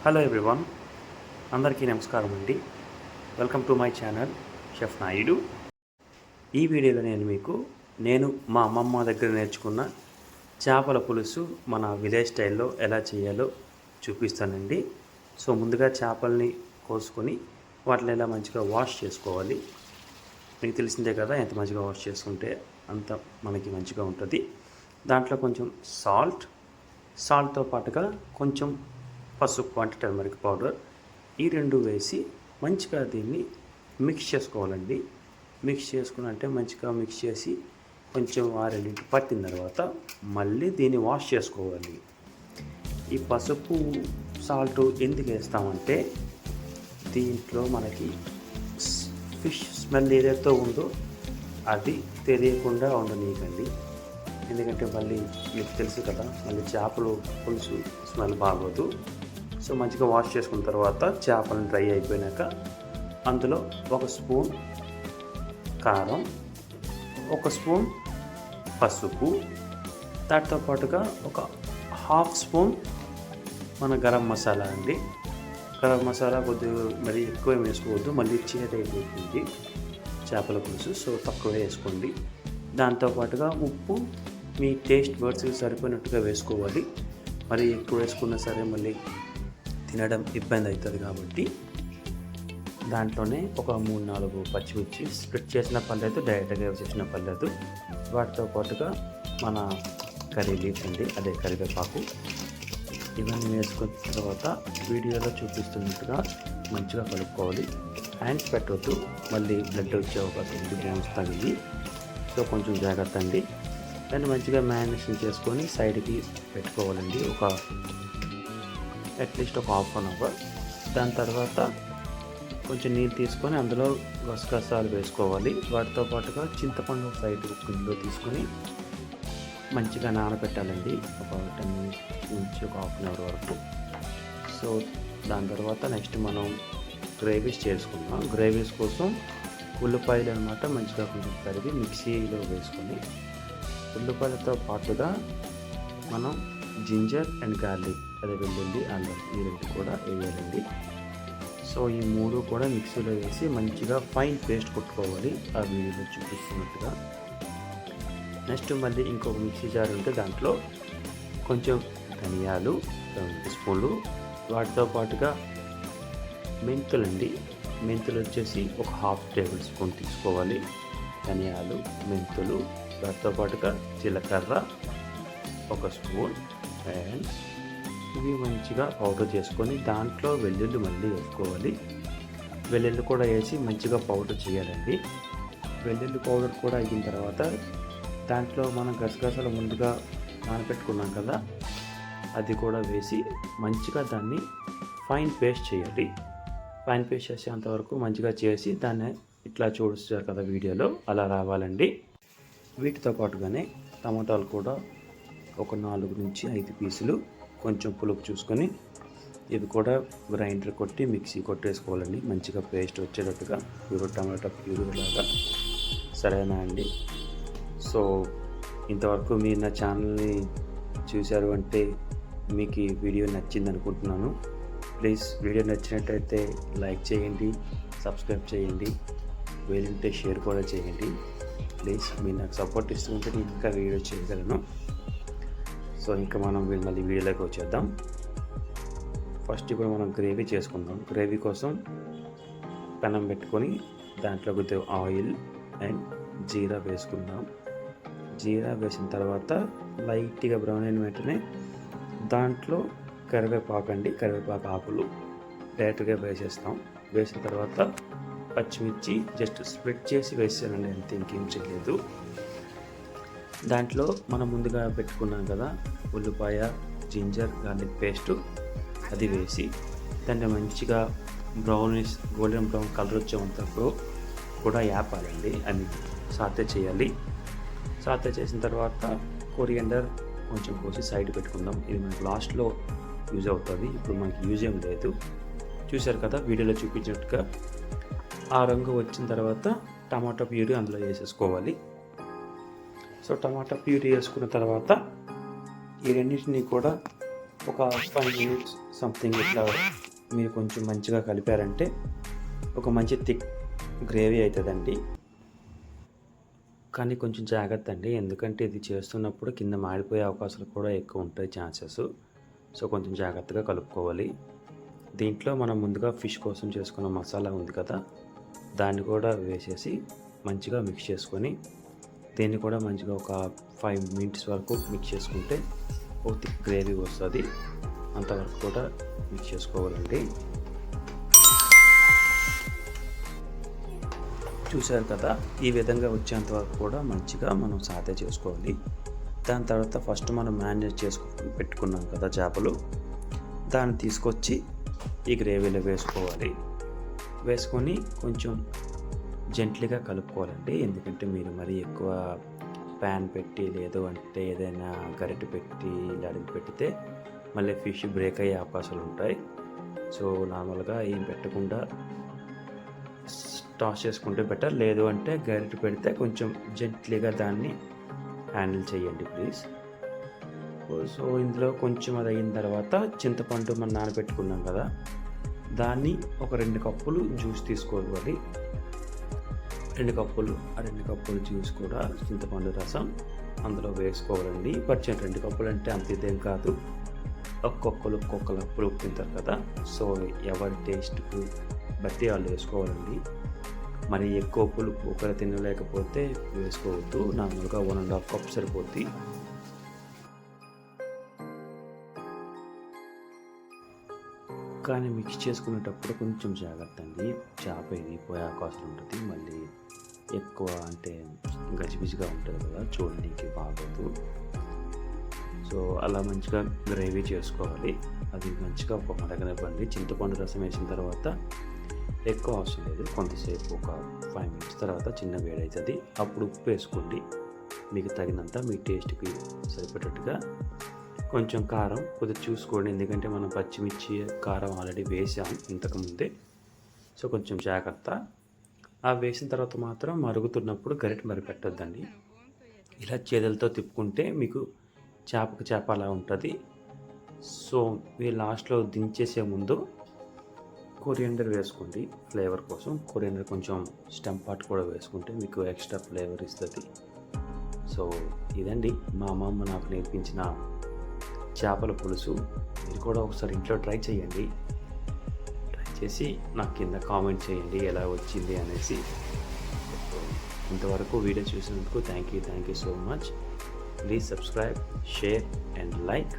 Hello everyone, అందరికీ నమస్కారం అండి. Welcome to my channel chef Naidu. ఈ వీడియోలో నేను మా అమ్మమ్మ దగ్గర నేర్చుకున్న చేపల పులుసు మన విలేజ్ స్టైల్లో ఎలా చేయాలో చూపిస్తానండి. సో ముందుగా చేపల్ని కోసుకొని వాటిని ఎలా మంచిగా వాష్ చేసుకోవాలి. మీకు తెలిసిందే కదా, ఎంత మంచిగా వాష్ చేసుకుంటే అంత మనకి మంచిగా ఉంటుంది. దాంట్లో కొంచెం సాల్ట్తో పాటుగా కొంచెం పసుపు అంటే టర్మరిక్ పౌడర్, ఈ రెండు వేసి మంచిగా దీన్ని మిక్స్ చేసుకోవాలండి. మిక్స్ చేసుకున్నంటే మంచిగా మిక్స్ చేసి కొంచెం ఆరెండింటి పట్టిన తర్వాత మళ్ళీ దీన్ని వాష్ చేసుకోవాలి. ఈ పసుపు సాల్ట్ ఎందుకు వేస్తామంటే దీంట్లో మనకి ఫిష్ స్మెల్ ఏదైతే ఉందో అది తెలియకుండా ఉండనీయకండి. ఎందుకంటే మళ్ళీ మీకు తెలుసు కదా, మళ్ళీ చేపలు పులుసు స్మెల్ బాగోదు. సో మంచిగా వాష్ చేసుకున్న తర్వాత చేపలను డ్రై అయిపోయినాక అందులో 1 స్పూన్ కారం, 1 స్పూన్ పసుపు, దాంతో పాటుగా ఒక 1/2 స్పూన్ మన గరం మసాలా అండి. గరం మసాలా కొద్దిగా మరి ఎక్కువ వేసుకోవద్దు, మళ్ళీ చేదు అయిపోతుంది చేపల పులుసు. సో తక్కువ వేసుకోండి. దాంతోపాటుగా ఉప్పు మీ టేస్ట్ బర్డ్స్కి సరిపోయినట్టుగా వేసుకోవాలి. మరి ఎక్కువ వేసుకున్నా సరే మళ్ళీ తినడం ఇబ్బంది అవుతుంది కాబట్టి దాంట్లోనే ఒక 3-4 పచ్చిమిర్చి స్ప్లిట్ చేసిన పర్లేదు, డైరెక్ట్గా చేసిన పర్లేదు. వాటితో పాటుగా మన కర్రీ లీఫ్ అండి, అదే కరివేపాకు, ఇవన్నీ వేసుకున్న తర్వాత వీడియోలో చూపిస్తున్నట్టుగా మంచిగా కలుపుకోవాలి. హ్యాండ్స్ పెట్టవద్దు, మళ్ళీ బ్లడ్ వచ్చే అవకాశం ఉంది బోన్స్ తగిలి. సో కొంచెం జాగ్రత్త అండి. దాన్ని మంచిగా మ్యారినేషన్ చేసుకొని సైడ్కి పెట్టుకోవాలండి, అట్లీస్ట్ ఒక 1/2 అవర్. దాని తర్వాత కొంచెం నీళ్ళు తీసుకొని అందులో గసగసాలు వేసుకోవాలి. వాటితో పాటుగా చింతపండు సైడ్ గిన్నెలో తీసుకొని మంచిగా నానబెట్టాలండి, ఒక 10 నుంచి ఒక 1/2 అవర్ వరకు. సో దాని తర్వాత నెక్స్ట్ మనం గ్రేవీస్ చేసుకుందాం. గ్రేవీస్ కోసం ఉల్లిపాయలు అనమాట మంచిగా కొంచెం కడిగి మిక్సీలో వేసుకొని, ఉల్లిపాయలతో పాటుగా మనం జింజర్ అండ్ గార్లిక్, అదే వెల్లుల్లి, అల్లం, ఈ 2 కూడా వేయాలండి. సో ఈ 3 కూడా మిక్సీలో వేసి మంచిగా ఫైన్ పేస్ట్ కొట్టుకోవాలి, ఆ వీడియోలో చూపిస్తున్నట్టుగా. నెక్స్ట్ మళ్ళీ ఇంకొక మిక్సీ జార్ ఉంటే దాంట్లో కొంచెం ధనియాలు 2 స్పూన్లు, వాటితో పాటుగా మెంతులండి. మెంతులు వచ్చేసి ఒక 1/2 టేబుల్ స్పూన్ తీసుకోవాలి. ధనియాలు, మెంతులు, వాటితో పాటుగా జీలకర్ర 1 స్పూన్, అండ్ ఇవి మంచిగా పౌడర్ చేసుకొని దాంట్లో వెల్లుల్లి మళ్ళీ వేసుకోవాలి. వెల్లుల్లి కూడా వేసి మంచిగా పౌడర్ చేయాలండి. వెల్లుల్లి పౌడర్ కూడా అయిన తర్వాత దాంట్లో మనం గసగసాలు ముందుగా నానబెట్టుకున్నాం కదా, అది కూడా వేసి మంచిగా దాన్ని ఫైన్ పేస్ట్ చేయాలి. ఫైన్ పేస్ట్ చేసేంతవరకు మంచిగా చేసి దాన్ని ఇట్లా చూస్తారు కదా వీడియోలో, అలా రావాలండి. వీటితో పాటుగానే టమాటాలు కూడా ఒక 4 నుంచి 5 పీసులు, కొంచెం పులుపు చూసుకొని ఇవి కూడా గ్రైండర్ కొట్టి మిక్సీ కొట్టేసుకోవాలండి, మంచిగా పేస్ట్ వచ్చేటట్టుగా, టమాటా ప్యూరీ లాగా. సరేనా అండి? సో ఇంతవరకు మీరు నా ఛానల్ని చూశారు అంటే మీకు ఈ వీడియో నచ్చింది అనుకుంటున్నాను. ప్లీజ్ వీడియో నచ్చినట్టయితే లైక్ చేయండి, సబ్స్క్రైబ్ చేయండి, వీలుంటే షేర్ కూడా చేయండి. ప్లీజ్ మీరు నాకు సపోర్ట్ ఇస్తుంటే నేను ఇంకా వీడియో చేయగలను. సో ఇంకా మనం మళ్ళీ వీడియోలోకి వచ్చేద్దాం. ఫస్ట్ ఇప్పుడు మనం గ్రేవీ చేసుకుందాం. గ్రేవీ కోసం పెనం పెట్టుకొని దాంట్లో కొద్దిగా ఆయిల్ అండ్ జీరా వేసుకుందాం. జీరా వేసిన తర్వాత లైట్గా బ్రౌన్ అయిన వెంటనే దాంట్లో కరివేపాకు ఆకులు డైరెక్ట్గా వేసేస్తాం. వేసిన తర్వాత పచ్చిమిర్చి జస్ట్ స్ప్లిట్ చేసి వేసానండి, అంతే, ఇంకేం చేయలేదు. దాంట్లో మనం ముందుగా పెట్టుకున్నాం కదా ఉల్లిపాయ, జింజర్, గార్లిక్ పేస్టు, అది వేసి దాన్ని మంచిగా గోల్డెన్ బ్రౌన్ కలర్ వచ్చేంతకు కూడా యాపాలండి, అని సాతే చేయాలి. సాతే చేసిన తర్వాత కొరియండర్ కొంచెం కోసి సైడ్ పెట్టుకుందాం. ఇది మనకు లాస్ట్లో యూజ్ అవుతుంది, ఇప్పుడు మనకి యూజ్ ఏం లేదు. చూశారు కదా వీడియోలో చూపించినట్టుగా. ఆ రంగు వచ్చిన తర్వాత టమాటా ప్యూరీ అందులో వేసేసుకోవాలి. సో టమాటా ప్యూరీ వేసుకున్న తర్వాత ఈ రెండింటిని కూడా ఒక 5 మినిట్స్ సంథింగ్ ఇట్లా మీరు కొంచెం మంచిగా కలిపారంటే ఒక మంచి థిక్ గ్రేవీ అవుతుందండి. కానీ కొంచెం జాగ్రత్త అండి, ఎందుకంటే ఇది చేస్తున్నప్పుడు కింద మాడిపోయే అవకాశాలు కూడా ఎక్కువ ఉంటాయి ఛాన్సెస్. సో కొంచెం జాగ్రత్తగా కలుపుకోవాలి. దీంట్లో మనం ముందుగా ఫిష్ కోసం చేసుకున్న మసాలా ఉంది కదా, దాన్ని కూడా వేసేసి మంచిగా మిక్స్ చేసుకొని దీన్ని కూడా మంచిగా ఒక 5 మినిట్స్ వరకు మిక్స్ చేసుకుంటే ఒక థిక్ గ్రేవీ వస్తుంది. అంతవరకు కూడా మిక్స్ చేసుకోవాలండి. చూసారు కదా, ఈ విధంగా వచ్చేంత వరకు కూడా మంచిగా మనం సాతే చేసుకోవాలి. దాని తర్వాత ఫస్ట్ మనం మ్యారినేట్ చేసుకుని పెట్టుకున్నాం కదా చేపలు, దాన్ని తీసుకొచ్చి ఈ గ్రేవీలో వేసుకోవాలి. వేసుకొని కొంచెం జెంట్లీగా కలుపుకోవాలండి, ఎందుకంటే మీరు మరీ ఎక్కువ ప్యాన్ పెట్టి లేదు అంటే ఏదైనా గరిటె పెట్టి లడికి పెట్టితే మళ్ళీ ఫిష్ బ్రేక్ అయ్యే అవకాశాలు ఉంటాయి. సో నార్మల్గా ఏం పెట్టకుండా టాస్ చేసుకుంటే బెటర్, లేదు అంటే గరిటె పెడితే కొంచెం జెంట్లీగా దాన్ని హ్యాండిల్ చేయండి ప్లీజ్. సో ఇందులో కొంచెం అది అయిన తర్వాత చింతపండు మనం నానబెట్టుకున్నాం కదా, దాన్ని ఒక 2 కప్పులు జ్యూస్ తీసుకోవాలి. 2 కప్పులు జ్యూస్ కూడా చింతపండు రసం అందులో వేసుకోవాలండి. బట్ 2 కప్పులు అంటే అంత ఇదేం కాదు, ఒక్కొక్కరు కప్పులు తింటారు కదా, సో ఎవరి టేస్ట్కు బట్టి వాళ్ళు వేసుకోవాలండి. మరి ఎక్కువ పులుపు ఒకరు తినలేకపోతే వేసుకోవద్దు, నార్మల్గా 1.5 కప్ సరిపోద్ది. కానీ మిక్స్ చేసుకునేటప్పుడు కొంచెం జాగ్రత్త అండి, చేప ఇరిగిపోయే అవకాశం ఉంటుంది. మళ్ళీ ఎక్కువ అంటే గజిబిజిగా ఉంటుంది కదా, చూడడానికి బాగోదు. సో అలా మంచిగా గ్రేవీ చేసుకోవాలి. అది మంచిగా ఒక మరగనివ్వండి. చింతపండు రసం వేసిన తర్వాత ఎక్కువ అవసరం లేదు, కొంతసేపు ఒక 5 మినిట్స్ తర్వాత చిన్న వేడి అవుతుంది. అప్పుడు ఉప్పు వేసుకోండి మీకు తగినంత, మీ టేస్ట్కి సరిపడేట్టుగా. కొంచెం కారం కొద్దిగా చూసుకోండి, ఎందుకంటే మనం పచ్చిమిర్చి కారం ఆల్రెడీ వేసాం ఇంతకుముందే. సో కొంచెం జాగ్రత్త. ఆ వేసిన తర్వాత మాత్రం మరుగుతున్నప్పుడు గరిటె మరి పెట్టొద్దండి, ఇలా చేతులతో తిప్పుకుంటే మీకు చేపకు చేప అలా ఉంటుంది. సో మీరు లాస్ట్లో దించేసే ముందు కొరియండర్ వేసుకోండి ఫ్లేవర్ కోసం. కొరియండర్ కొంచెం స్టెమ్ పార్ట్ కూడా వేసుకుంటే మీకు ఎక్స్ట్రా ఫ్లేవర్ ఇస్తుంది. సో ఇదండి మా అమ్మమ్మ నాకు నేర్పించిన చేపల పులుసు. మీరు కూడా ఒకసారి ఇంట్లో ట్రై చేయండి. ట్రై చేసి నాకు కింద కామెంట్ చేయండి ఎలా వచ్చింది అనేసి. ఇంతవరకు వీడియో చూసినందుకు thank you so much. Please subscribe, share and like.